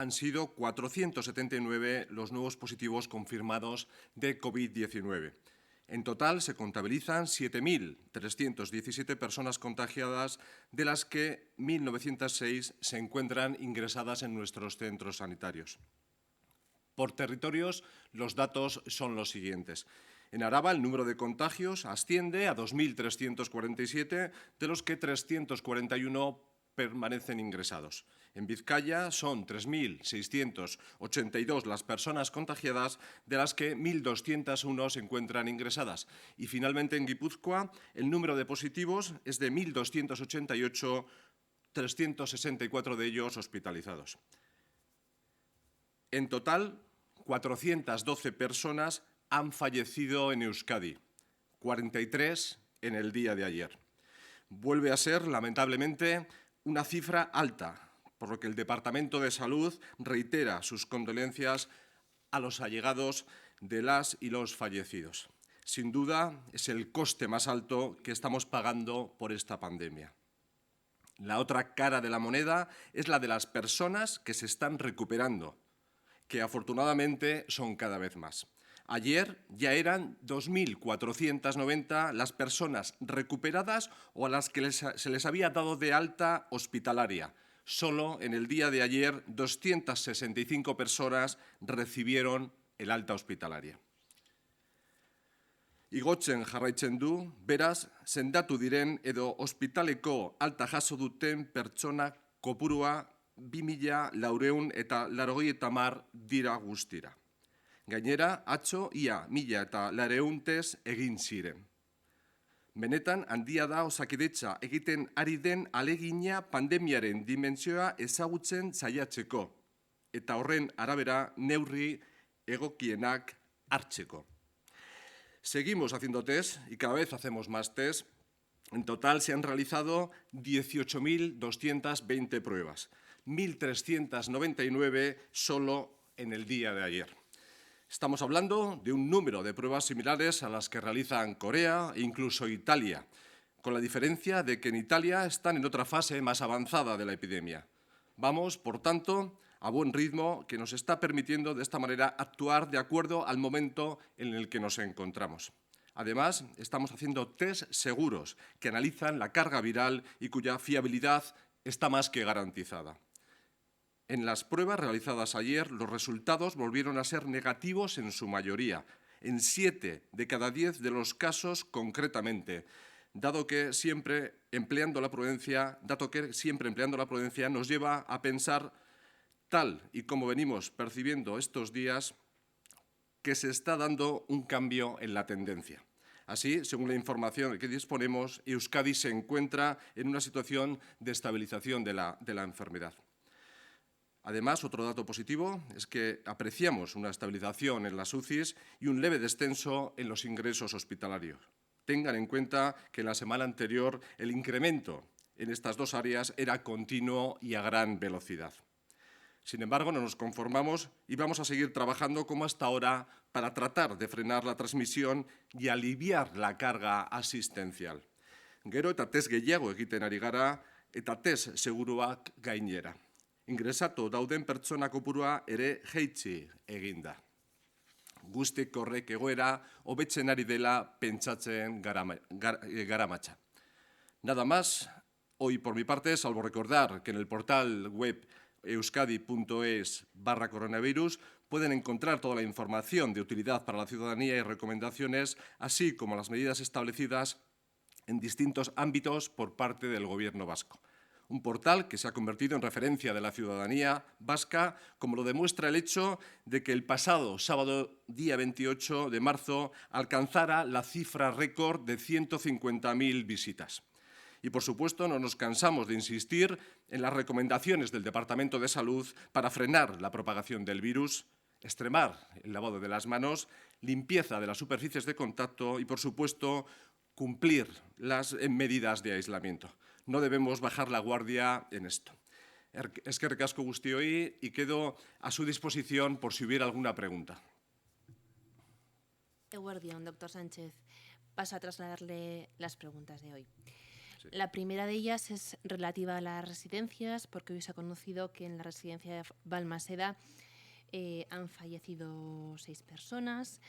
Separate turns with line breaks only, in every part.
Han sido 479 los nuevos positivos confirmados de COVID-19. En total se contabilizan 7.317 personas contagiadas, de las que 1.906 se encuentran ingresadas en nuestros centros sanitarios. Por territorios, los datos son los siguientes. En Araba, el número de contagios asciende a 2.347, de los que 341 permanecen ingresados. En Vizcaya son 3.682 las personas contagiadas, de las que 1.201 se encuentran ingresadas. Y finalmente en Guipúzcoa el número de positivos es de 1.288, 364 de ellos hospitalizados. En total, 412 personas han fallecido en Euskadi, 43 en el día de ayer. Vuelve a ser, lamentablemente, una cifra alta, por lo que el Departamento de Salud reitera sus condolencias a los allegados de las y los fallecidos. Sin duda, es el coste más alto que estamos pagando por esta pandemia. La otra cara de la moneda es la de las personas que se están recuperando, que afortunadamente son cada vez más. Ayer ya eran 2.490 las personas recuperadas o a las que se les había dado de alta hospitalaria. Solo en el día de ayer 265 personas recibieron el alta hospitalaria. Igotzen jarraitzen du, beraz, sendatu diren edo ospitaleko alta jaso duten pertsona kopurua 2.480 dira guztira. Gainera, atzo ia 1.400 test egin ziren. Benetan, handia da Osakidetza egiten ari den alegina pandemiaren dimentsioa ezagutzen saiatzeko, eta horren arabera neurri egokienak hartzeko. Seguimos haciendo test y cada vez hacemos más test. En total se han realizado 18.220 pruebas, 1.399 solo en el día de ayer. Estamos hablando de un número de pruebas similares a las que realizan Corea e incluso Italia, con la diferencia de que en Italia están en otra fase más avanzada de la epidemia. Vamos, por tanto, a buen ritmo, que nos está permitiendo de esta manera actuar de acuerdo al momento en el que nos encontramos. Además, estamos haciendo test seguros que analizan la carga viral y cuya fiabilidad está más que garantizada. En las pruebas realizadas ayer, los resultados volvieron a ser negativos en su mayoría, en 7 de cada 10 de los casos concretamente, dado que siempre empleando la prudencia nos lleva a pensar, tal y como venimos percibiendo estos días, que se está dando un cambio en la tendencia. Así, según la información de que disponemos, Euskadi se encuentra en una situación de estabilización de la enfermedad. Además, otro dato positivo es que apreciamos una estabilización en las UCIs y un leve descenso en los ingresos hospitalarios. Tengan en cuenta que en la semana anterior el incremento en estas dos áreas era continuo y a gran velocidad. Sin embargo, no nos conformamos y vamos a seguir trabajando como hasta ahora para tratar de frenar la transmisión y aliviar la carga asistencial. Gero eta test gehiago egiten ari gara eta test seguruak gainera. Ingresatu dauden pertsona kopurua ere jaitsi egin da. Guztik horrek egoera hobetzen ari dela pentsatzen garamatza. Nada más, hoy por mi parte, salvo recordar que en el portal web euskadi.es/coronavirus pueden encontrar toda la información de utilidad para la ciudadanía y recomendaciones, así como las medidas establecidas en distintos ámbitos por parte del Gobierno vasco. Un portal que se ha convertido en referencia de la ciudadanía vasca, como lo demuestra el hecho de que el pasado sábado, día 28 de marzo, alcanzara la cifra récord de 150.000 visitas. Y, por supuesto, no nos cansamos de insistir en las recomendaciones del Departamento de Salud para frenar la propagación del virus, extremar el lavado de las manos, limpieza de las superficies de contacto y, por supuesto, cumplir las medidas de aislamiento. No debemos bajar la guardia en esto. Eskerrik asko guztioi y quedo a su disposición por si hubiera alguna pregunta.
Eguerdión, doctor Sánchez. Paso a trasladarle las preguntas de hoy.
Sí.
La primera de ellas es relativa a las residencias, porque hoy se ha conocido que en la residencia de Balmaseda han fallecido 6 personas.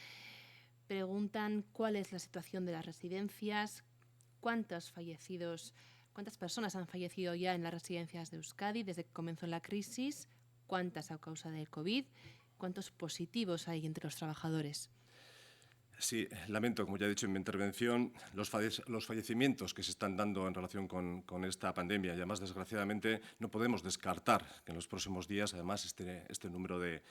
Preguntan cuál es la situación de las residencias, cuántas personas han fallecido ya en las residencias de Euskadi desde que comenzó la crisis, cuántas a causa del COVID, cuántos positivos hay entre los trabajadores.
Sí, lamento, como ya he dicho en mi intervención, los fallecimientos que se están dando en relación con esta pandemia y además, desgraciadamente, no podemos descartar que en los próximos días, además, este número de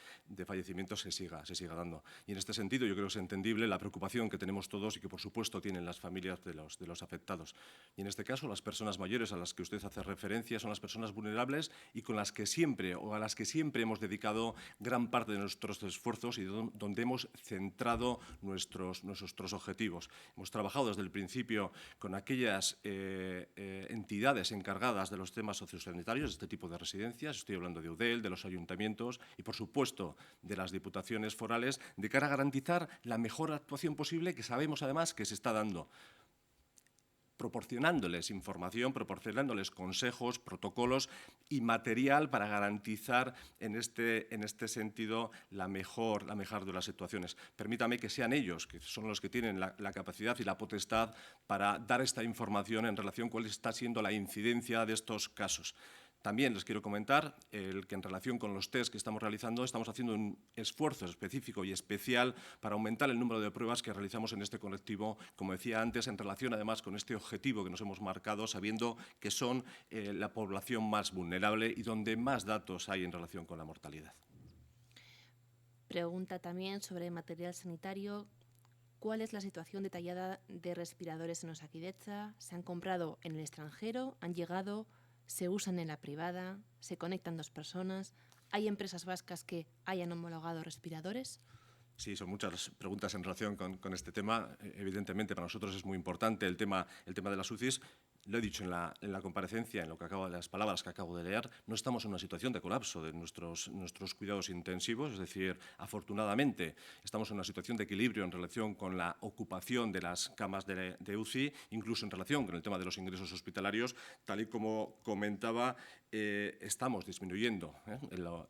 fallecimientos se siga dando. Y en este sentido, yo creo que es entendible la preocupación que tenemos todos y que, por supuesto, tienen las familias de los afectados. Y en este caso, las personas mayores a las que usted hace referencia son las personas vulnerables y con las que siempre o a las que siempre hemos dedicado gran parte de nuestros esfuerzos y donde hemos centrado nuestros objetivos. Hemos trabajado desde el principio con aquellas entidades encargadas de los temas sociosanitarios de este tipo de residencias. Estoy hablando de Eudel, de los ayuntamientos y, por supuesto, de las diputaciones forales, de cara a garantizar la mejor actuación posible que sabemos, además, que se está dando, proporcionándoles información, proporcionándoles consejos, protocolos y material para garantizar en este sentido la mejor de las situaciones. Permítame que sean ellos, que son los que tienen la capacidad y la potestad para dar esta información en relación con cuál está siendo la incidencia de estos casos. También les quiero comentar que en relación con los test que estamos realizando, estamos haciendo un esfuerzo específico y especial para aumentar el número de pruebas que realizamos en este colectivo, como decía antes, en relación además con este objetivo que nos hemos marcado, sabiendo que son la población más vulnerable y donde más datos hay en relación con la mortalidad.
Pregunta también sobre material sanitario. ¿Cuál es la situación detallada de respiradores en Osakidetza? ¿Se han comprado en el extranjero? ¿Han llegado? ¿Se usan en la privada? ¿Se conectan 2 personas? ¿Hay empresas vascas que hayan homologado respiradores?
Sí, son muchas preguntas en relación con este tema. Evidentemente, para nosotros es muy importante el tema de las UCIs. Lo he dicho en la comparecencia, en las palabras que acabo de leer, no estamos en una situación de colapso de nuestros cuidados intensivos, es decir, afortunadamente estamos en una situación de equilibrio en relación con la ocupación de las camas de UCI, incluso en relación con el tema de los ingresos hospitalarios, tal y como comentaba, estamos disminuyendo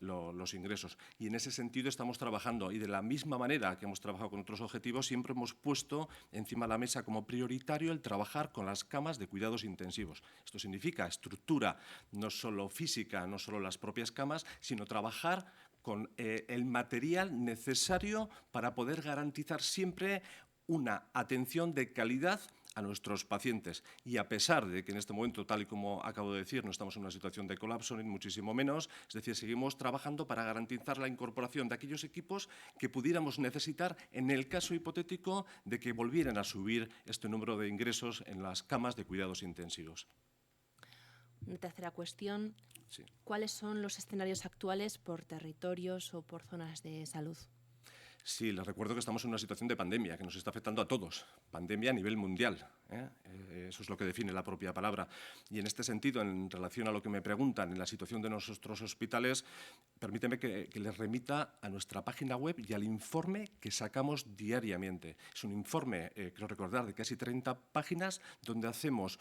los ingresos y en ese sentido estamos trabajando y de la misma manera que hemos trabajado con otros objetivos, siempre hemos puesto encima de la mesa como prioritario el trabajar con las camas de cuidados intensivos. Esto significa estructura no solo física, no solo las propias camas, sino trabajar con el material necesario para poder garantizar siempre una atención de calidad a nuestros pacientes. Y a pesar de que en este momento, tal y como acabo de decir, no estamos en una situación de colapso, ni muchísimo menos, es decir, seguimos trabajando para garantizar la incorporación de aquellos equipos que pudiéramos necesitar en el caso hipotético de que volvieran a subir este número de ingresos en las camas de cuidados intensivos.
Una tercera cuestión.
Sí.
¿Cuáles son los escenarios actuales por territorios o por zonas de salud?
Sí, les recuerdo que estamos en una situación de pandemia que nos está afectando a todos, pandemia a nivel mundial. Eso es lo que define la propia palabra. Y en este sentido, en relación a lo que me preguntan en la situación de nuestros hospitales, permíteme que les remita a nuestra página web y al informe que sacamos diariamente. Es un informe, creo recordar, de casi 30 páginas donde hacemos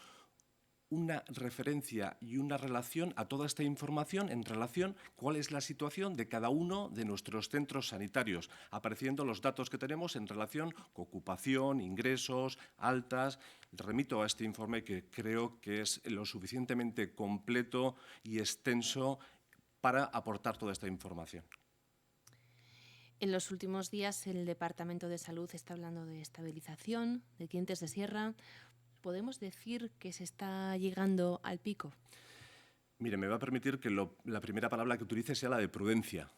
una referencia y una relación a toda esta información en relación cuál es la situación de cada uno de nuestros centros sanitarios, apareciendo los datos que tenemos en relación con ocupación, ingresos, altas. Remito a este informe que creo que es lo suficientemente completo y extenso para aportar toda esta información.
En los últimos días el Departamento de Salud está hablando de estabilización, de dientes de sierra. ¿Podemos decir que se está llegando al pico?
Mire, me va a permitir que la primera palabra que utilice sea la de prudencia.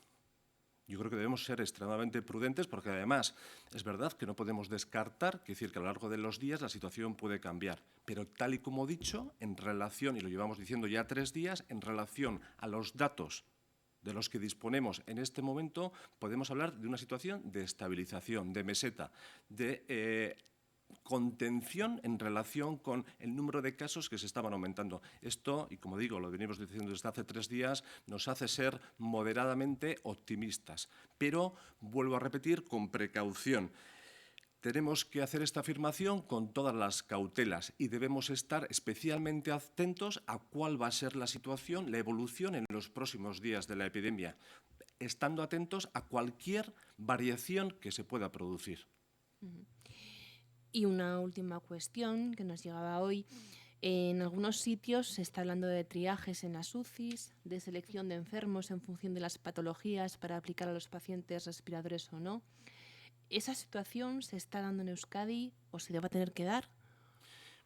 Yo creo que debemos ser extremadamente prudentes porque, además, es verdad que no podemos descartar, que decir que a lo largo de los días la situación puede cambiar. Pero, tal y como he dicho, en relación, y lo llevamos diciendo ya 3 días, en relación a los datos de los que disponemos en este momento, podemos hablar de una situación de estabilización, de meseta, de contención en relación con el número de casos que se estaban aumentando. Esto, y como digo, lo venimos diciendo desde hace 3 días, nos hace ser moderadamente optimistas. Pero, vuelvo a repetir, con precaución. Tenemos que hacer esta afirmación con todas las cautelas y debemos estar especialmente atentos a cuál va a ser la situación, la evolución en los próximos días de la epidemia, estando atentos a cualquier variación que se pueda producir.
Y una última cuestión que nos llegaba hoy. En algunos sitios se está hablando de triajes en las UCIs, de selección de enfermos en función de las patologías para aplicar a los pacientes respiradores o no. ¿Esa situación se está dando en Euskadi o se va a tener que dar?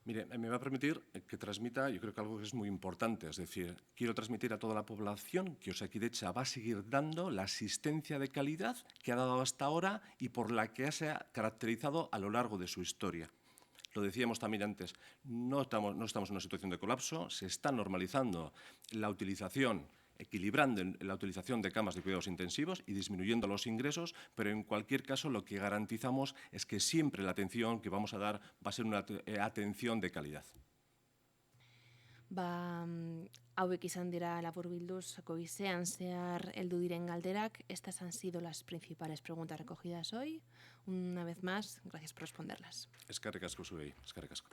Mire, me va a permitir que transmita, yo creo que algo que es muy importante, es decir, quiero transmitir a toda la población que Osakidetza va a seguir dando la asistencia de calidad que ha dado hasta ahora y por la que se ha caracterizado a lo largo de su historia. Lo decíamos también antes, no estamos en una situación de colapso, se está normalizando la utilización, equilibrando la utilización de camas de cuidados intensivos y disminuyendo los ingresos, pero en cualquier caso lo que garantizamos es que siempre la atención que vamos a dar va a ser una atención de calidad.
Hauek izan dira laburbilduz goizean zehar heldu diren galderak. Estas han sido las principales preguntas recogidas hoy. Una vez más, gracias por responderlas.
Eskerrik asko zuei, eskerrik asko.